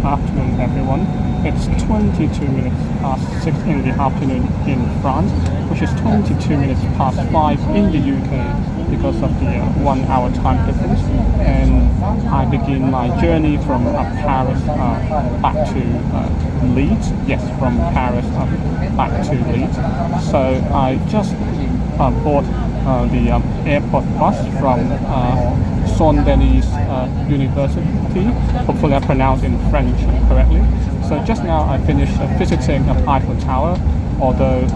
afternoon, everyone. It's 22 minutes past 6 in the afternoon in France, which is 22 minutes past 5 in the UK because of the 1 hour time difference. And I begin my journey from Paris back to Leeds. Yes, from Paris back to Leeds. So I just bought the airport bus from Saint-Denis University. Hopefully I pronounced in French correctly. So just now I finished visiting Eiffel Tower, although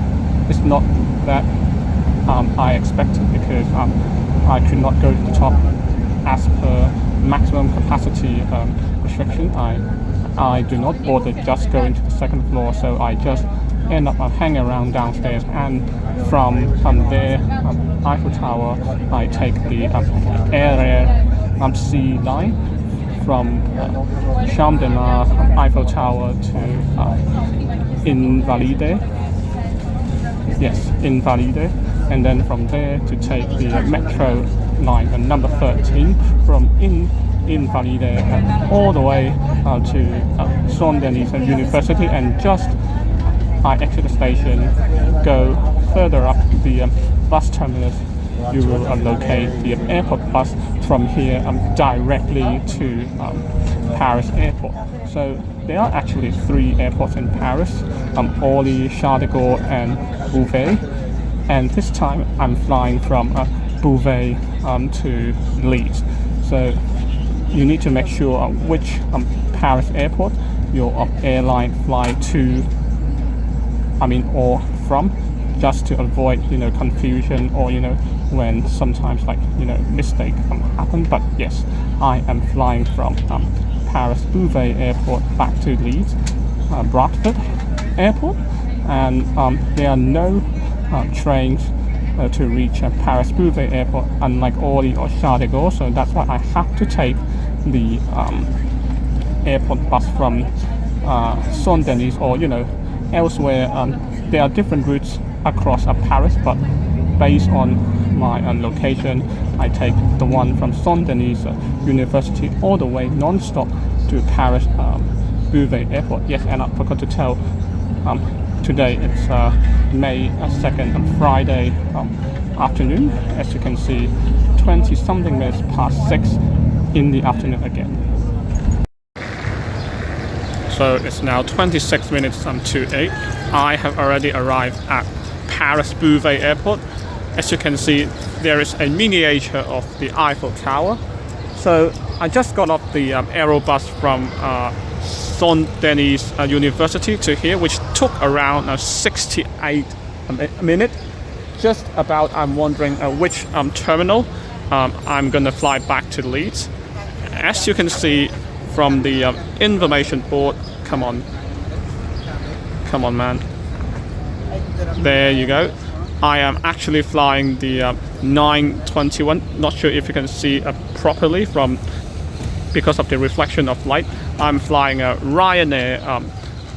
it's not that I expected because I could not go to the top as per maximum capacity restriction. I do not bother just going to the second floor, so I just end up hanging around downstairs, and from there Eiffel Tower I take the Ryanair Sea line from Champs de Mars Eiffel Tower to Invalides. Yes, Invalides, and then from there to take the metro line number 13 from Invalides all the way to Saint-Denis University, and just I exit the station, go further up the bus terminus, you will locate the airport bus from here directly to Paris airport. So there are actually 3 airports in Paris, Orly, Charles de Gaulle and Beauvais, and this time I'm flying from Beauvais to Leeds. So you need to make sure which Paris airport your airline fly to, or from, just to avoid confusion, or when sometimes mistake happen. But yes, I am flying from Paris Beauvais airport back to Leeds Bradford airport, and there are no trains to reach Paris Beauvais airport, unlike Orly or Charles de Gaulle. So that's why I have to take the airport bus from Saint-Denis or elsewhere. There are different routes across Paris, but based on my location, I take the one from Saint-Denis University all the way non-stop to Paris Beauvais airport. Yes, and I forgot to tell, today it's May 2nd, Friday afternoon. As you can see, 20 something minutes past 6 in the afternoon again. So it's now 26 minutes to 8. I have already arrived at Paris Beauvais airport. As you can see, there is a miniature of the Eiffel Tower. So I just got off the aerobus from Saint-Denis University to here, which took around 68 minutes. Just about, I'm wondering which terminal I'm gonna fly back to Leeds. As you can see from the information board, come on man, there you go. I am actually flying the 921. Not sure if you can see properly because of the reflection of light. I'm flying a Ryanair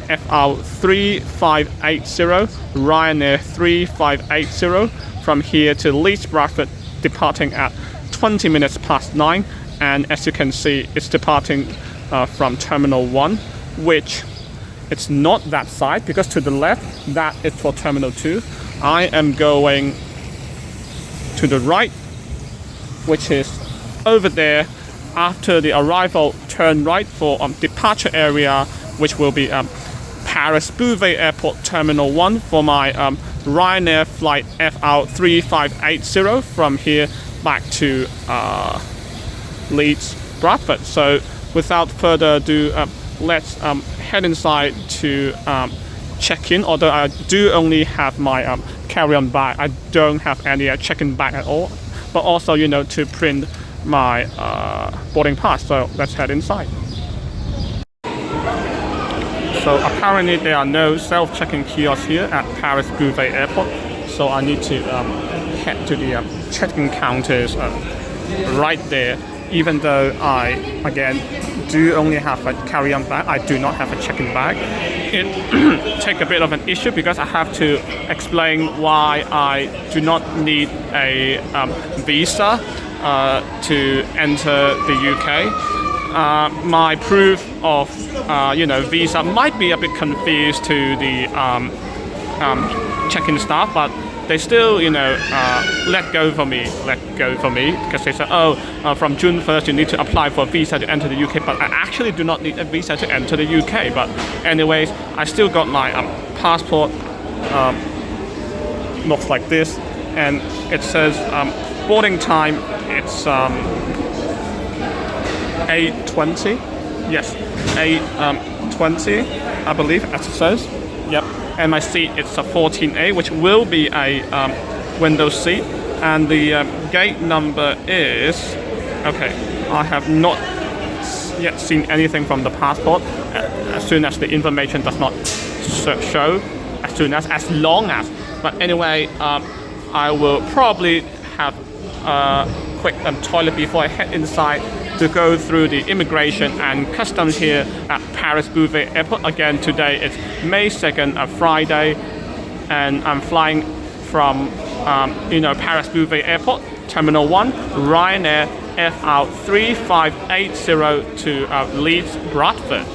FR3580, Ryanair 3580 from here to Leeds Bradford, departing at 20 minutes past 9. And as you can see, it's departing from Terminal 1, which it's not that side, because to the left, that is for Terminal 2. I am going to the right, which is over there. After the arrival, turn right for departure area, which will be Paris Beauvais Airport Terminal 1 for my Ryanair flight FR3580 from here back to Leeds Bradford. So without further ado, let's head inside to check in. Although I do only have my carry-on bag, I don't have any check-in bag at all, but also to print my boarding pass. So let's head inside. So apparently there are no self-check-in kiosks here at Paris Beauvais Airport, so I need to head to the check-in counters right there. Even though I, again, do only have a carry-on bag, I do not have a check-in bag. It takes a bit of an issue because I have to explain why I do not need a visa to enter the UK. my proof of visa might be a bit confused to the check-in staff, but they still let go for me because they said, from June 1st you need to apply for a visa to enter the UK, but I actually do not need a visa to enter the UK. But anyways, I still got my passport. Looks like this, and it says boarding time, it's 8:20. Yes, 8:20, I believe, as it says. Yep. And my seat, it's a 14A, which will be a window seat. And the gate number is, okay, I have not yet seen anything from the passport. As soon as the information does not show, as long as. But anyway, I will probably have a quick toilet before I head inside to go through the immigration and customs here at Paris Beauvais Airport. Again, today it's May 2nd, a Friday, and I'm flying from Paris Beauvais Airport, Terminal 1, Ryanair FR3580 to Leeds, Bradford.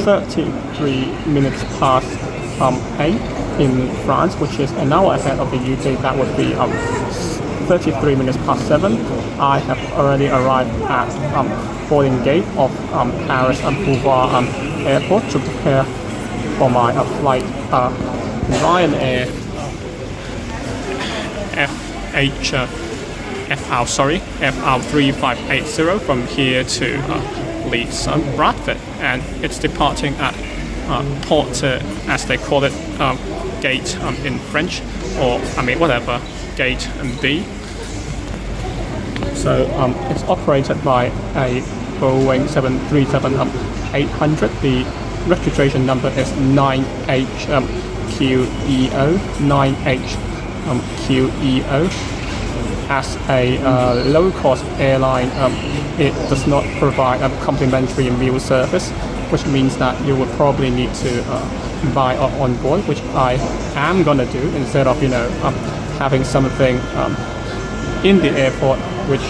33 minutes past 8 in France, which is an hour ahead of the UK. That would be 33 minutes past 7. I have already arrived at boarding gate of Paris Beauvais Airport to prepare for my flight Ryanair FR3580 from here to Leeds, Bradford, and it's departing at port, as they call it, gate in French, or whatever, gate D. So it's operated by a Boeing 737-800. The registration number is 9HQEO. 9HQEO. As a low-cost airline, it does not provide a complimentary meal service, which means that you would probably need to buy on board, which I am gonna do instead of having something in the airport, which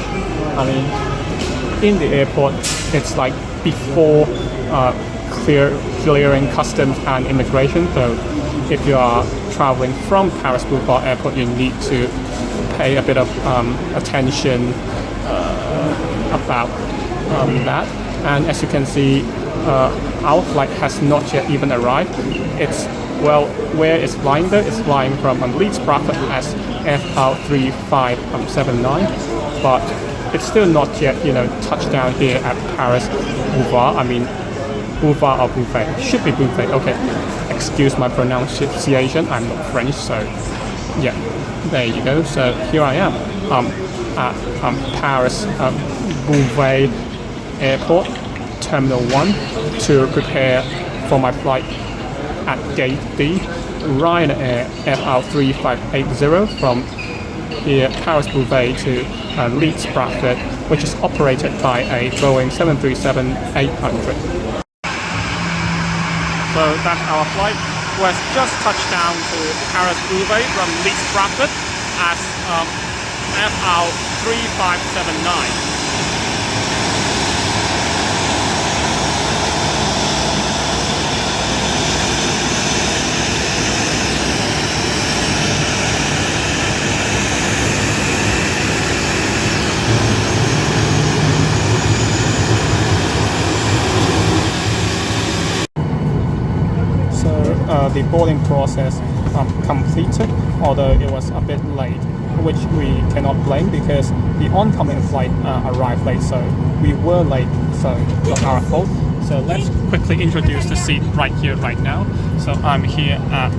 in the airport it's like before clearing customs and immigration. So if you are traveling from Paris Beauvais Airport, you need to pay a bit of attention about that. And as you can see, our flight has not yet even arrived. It's, well, where it's flying though? It's flying from Leeds, Bradford as FR3579, but it's still not yet, touched down here at Paris Beauvais. Beauvais or Beauvais? Should be Beauvais. Okay, excuse my pronunciation. I'm not French, so yeah, there you go. So here I am at Paris Beauvais Airport, Terminal 1, to prepare for my flight at Gate D, Ryanair FR3580 from here Paris Beauvais to Leeds, Bradford, which is operated by a Boeing 737-800. So that's our flight. We've just touched down to Paris Beauvais from Leeds, Bradford as FR3579. The boarding process completed, although it was a bit late, which we cannot blame because the oncoming flight arrived late, so we were late, so not our fault. So let's quickly introduce the seat right here, right now. So I'm here at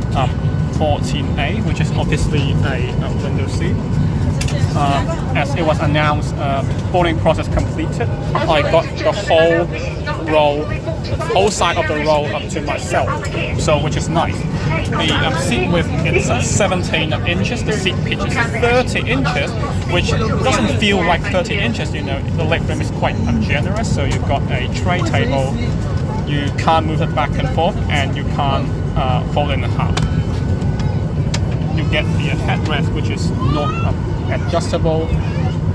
14A, which is obviously a window seat. As it was announced, boarding process completed. I got the whole side of the row up to myself, so which is nice. The seat width is 17 inches. The seat pitch is 30 inches, which doesn't feel like 30 inches. The legroom is quite ungenerous. So you've got a tray table. You can't move it back and forth, and you can't fold it in half. You get the headrest, which is not adjustable.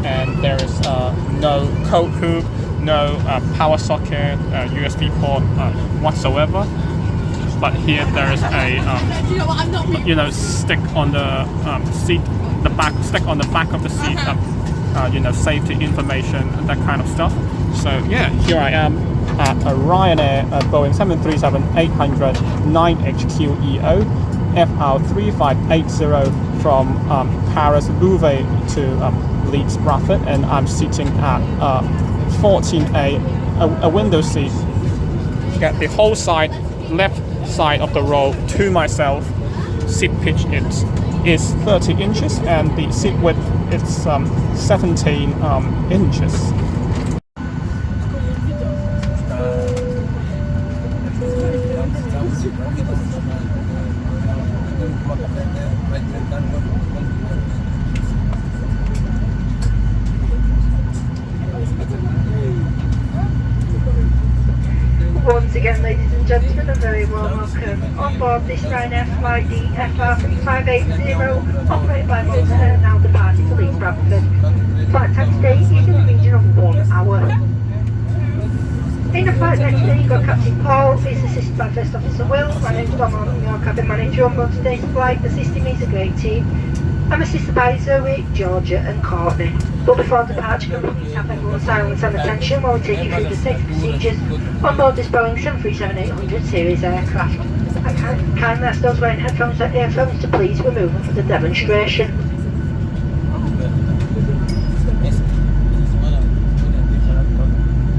and there is no coat hook, no power socket, USB port whatsoever. But here there is a stick on the seat, stick on the back of the seat, safety information, that kind of stuff. So yeah, here I am at a Ryanair Boeing 737-800 9HQEO FR3580 from Paris Beauvais to Leeds Bradford, and I'm sitting at 14A, a window seat. Get the whole side, left side of the row to myself. Seat pitch is 30 inches and the seat width is 17 inches. Once again, ladies and gentlemen, a very warm welcome on board this Ryanair flight, the FR3580, operated by Motor, now departing to Leeds Bradford. Flight time today is in the region of 1 hour. In the flight next day, you've got Captain Paul, who's assisted by First Officer Will. My name's Dom, I'm your cabin manager on board today's flight. Assisting me is a great team. I'm assisted by Zoe, Georgia and Courtney. But before departure, can please have everyone's silence and attention while we take you through the safety procedures on board this Boeing 737-800 series aircraft. I kindly ask those wearing headphones or earphones to please remove them for the demonstration.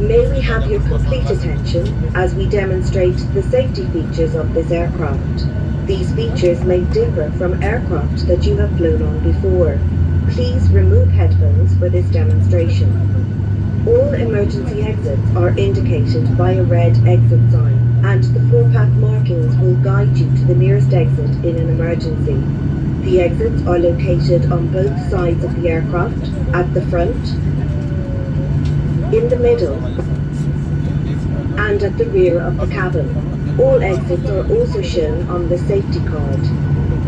May we have your complete attention as we demonstrate the safety features of this aircraft. These features may differ from aircraft that you have flown on before. Please remove headphones for this demonstration. All emergency exits are indicated by a red exit sign, and the floor path markings will guide you to the nearest exit in an emergency. The exits are located on both sides of the aircraft, at the front, in the middle, and at the rear of the cabin. All exits are also shown on the safety card.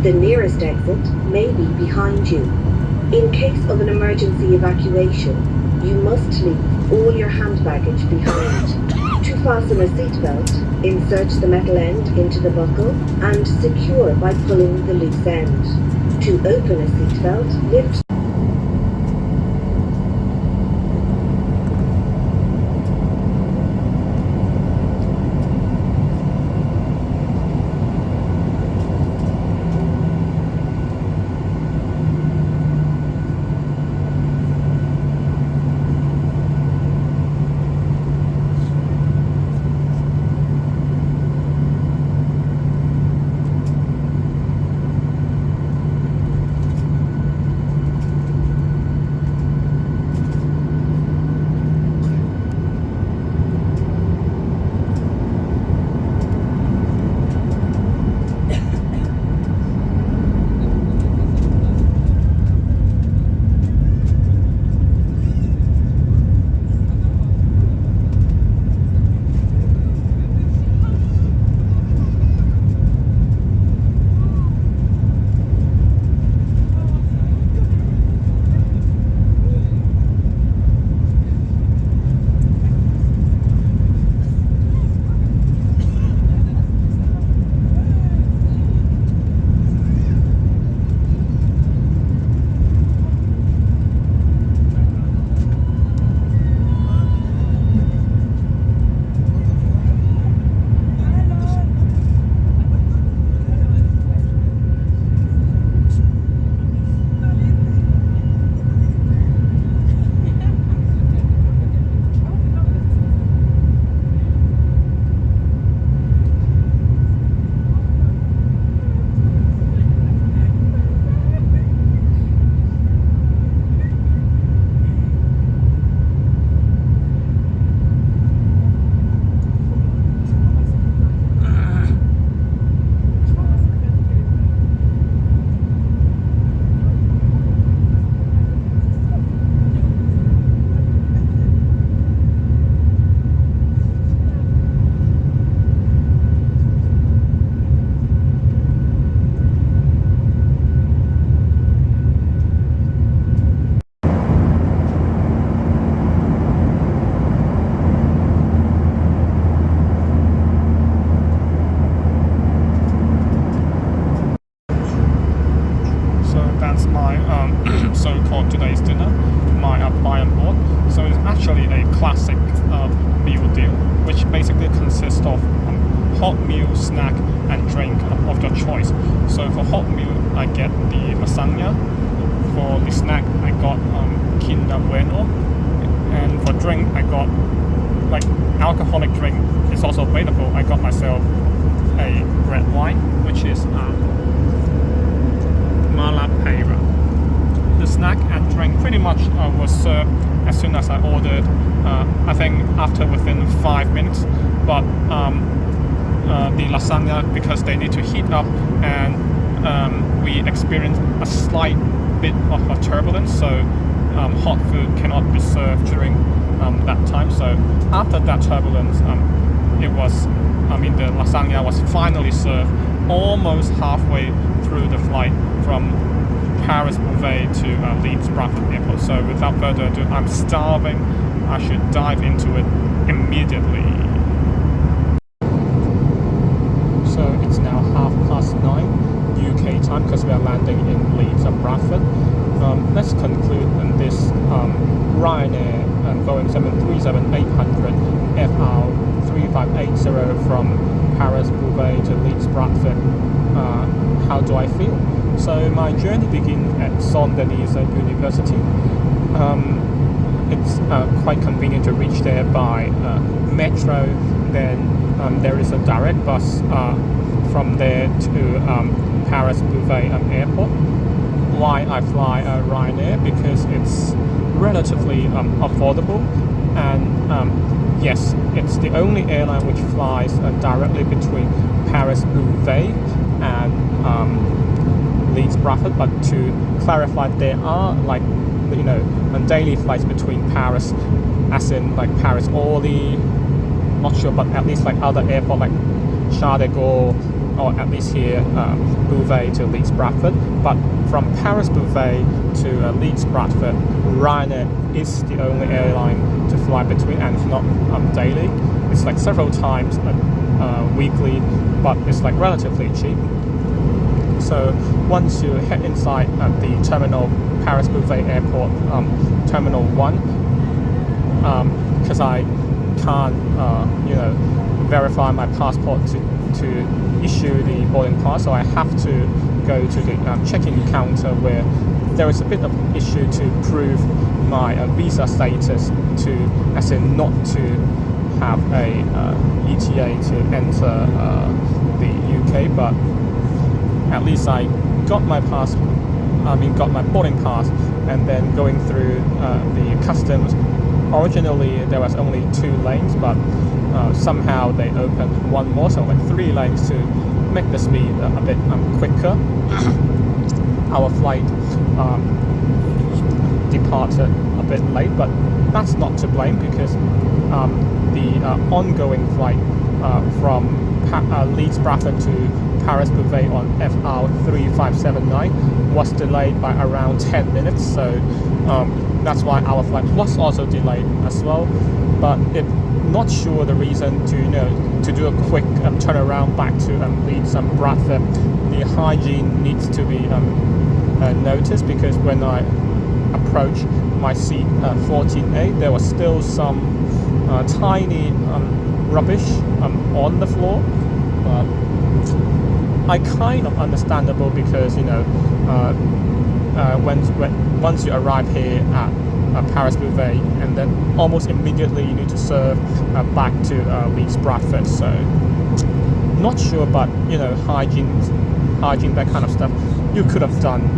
The nearest exit may be behind you. In case of an emergency evacuation, you must leave all your hand baggage behind. To fasten a seatbelt, insert the metal end into the buckle and secure by pulling the loose end. To open a seatbelt, lift hot meal, snack, and drink of your choice. So for hot meal, I get the lasagna. For the snack, I got Kinder Bueno, and for drink, I got like alcoholic drink is also available. I got myself a red wine, which is Malapeira. The snack and drink pretty much was served as soon as I ordered. I think within 5 minutes. But the lasagna, because they need to heat up, and we experienced a slight bit of a turbulence, so hot food cannot be served during that time. So after that turbulence, the lasagna was finally served almost halfway through the flight from Paris Beauvais to Leeds Bradford Airport. So without further ado, I'm starving. I should dive into it immediately. So it's now 9:30 UK time because we are landing in Leeds and Bradford. Let's conclude on this Ryanair Boeing 737-800 FR3580 from Paris Beauvais to Leeds Bradford. How do I feel? So my journey begins at Saint-Denis University. It's quite convenient to reach there by metro. Then there is a direct bus from there to Paris Beauvais Airport. Why I fly Ryanair? Because it's relatively affordable, and yes, it's the only airline which flies directly between Paris Beauvais and Leeds Bradford. But to clarify, there are daily flights between Paris, as in like Paris Orly, not sure, but at least like other airport like Charles de Gaulle, or at least here Beauvais to Leeds Bradford. But from Paris Beauvais to Leeds Bradford, Ryanair is the only airline to fly between, and it's not daily. It's like several times weekly, but it's like relatively cheap. So once you head inside the terminal, Paris Beauvais Airport, Terminal 1, because I can't verify my passport to issue the boarding pass, so I have to go to the check-in counter, where there is a bit of issue to prove my visa status, as in not to have a ETA to enter the UK. But at least I got my boarding pass, and then going through the customs. Originally there was only 2 lanes, but somehow they opened one more, so like 3 lanes to make the speed a bit quicker. Our flight departed a bit late, but that's not to blame, because the ongoing flight from Leeds Bradford to Paris Beauvais on FR3579 was delayed by around 10 minutes, so that's why our flight was also delayed as well. But not sure the reason to do a quick turnaround back to Leeds and Bradford. The hygiene needs to be noticed, because when I approached my seat 14A, there was still some tiny rubbish on the floor. I kind of understandable, because once you arrive here at Paris Beauvais, and then almost immediately you need to serve back to Leeds Bradford. So not sure, but hygiene, that kind of stuff, you could have done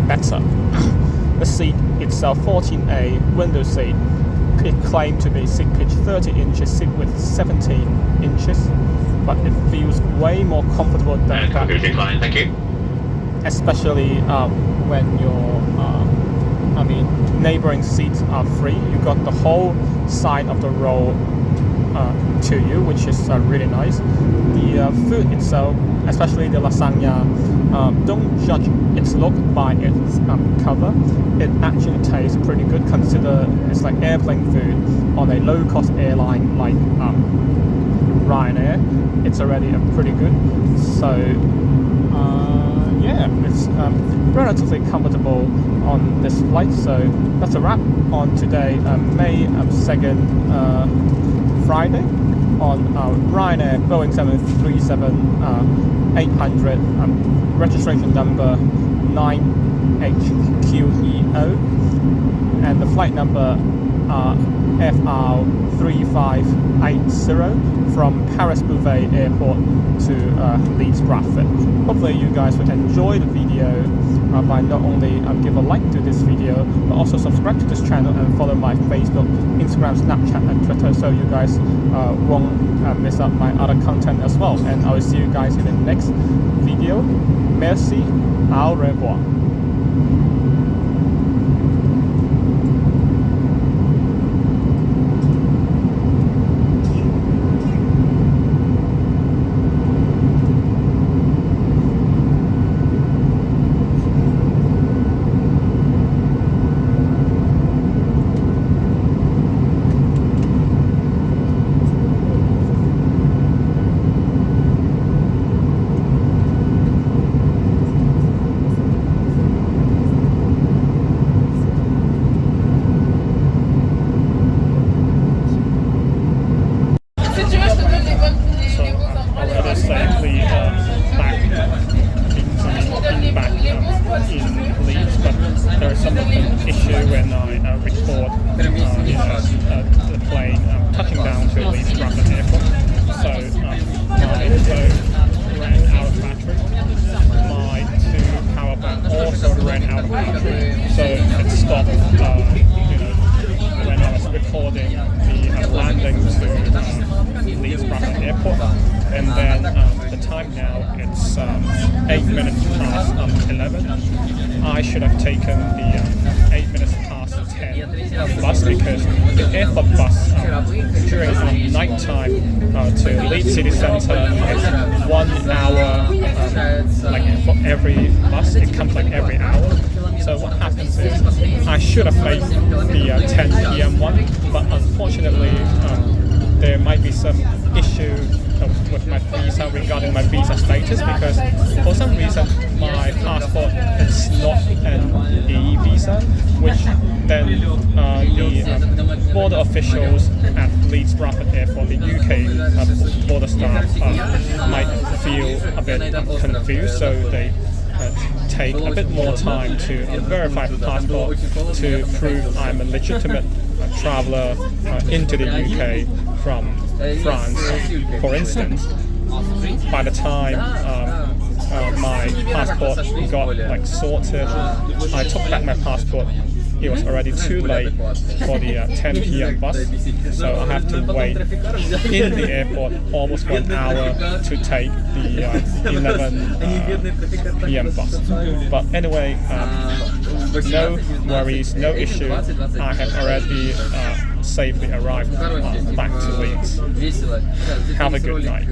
better. The seat itself, 14A window seat, it claimed to be seat pitch 30 inches, seat width 17 inches, but it feels way more comfortable than that. Thank you. Especially when your neighboring seats are free. You got the whole side of the row to you, which is really nice. The food itself, especially the lasagna, don't judge its look by its cover. It actually tastes pretty good. Consider it's like airplane food on a low-cost airline like Ryanair. It's already pretty good. So yeah, it's relatively comfortable on this flight. So that's a wrap on today, May 2nd, Friday. on Ryanair Boeing 737-800, registration number 9HQEO, and the flight number FR3580 from Paris Beauvais Airport to Leeds Bradford. Hopefully you guys will enjoy the video by not only give a like to this video, but also subscribe to this channel and follow my Facebook, Instagram, Snapchat and Twitter, so you guys won't miss out my other content as well. And I will see you guys in the next video. Merci, au revoir. And then the time now, it's 8 minutes past 11. I should have taken the 8 minutes past 10 bus, because the airport bus during night time to Leeds city centre is 1 hour, like for every bus, it comes like every hour. So what happens is I should have made the 10 p.m. one, but unfortunately there might be some issue with my visa regarding my visa status, because for some reason my passport is not an E visa, which then the border officials at Leeds Bradford Airport, the UK border staff, might feel a bit confused, so they take a bit more time to verify the passport to prove I'm a legitimate traveller into the UK from France. For instance, by the time my passport got like sorted, I took back my passport. It was already too late for the 10 p.m. bus, so I have to wait in the airport almost 1 hour to take the 11 p.m. bus. But anyway, no worries, no issue. I have already safely arrived back to Leeds. Have a good night.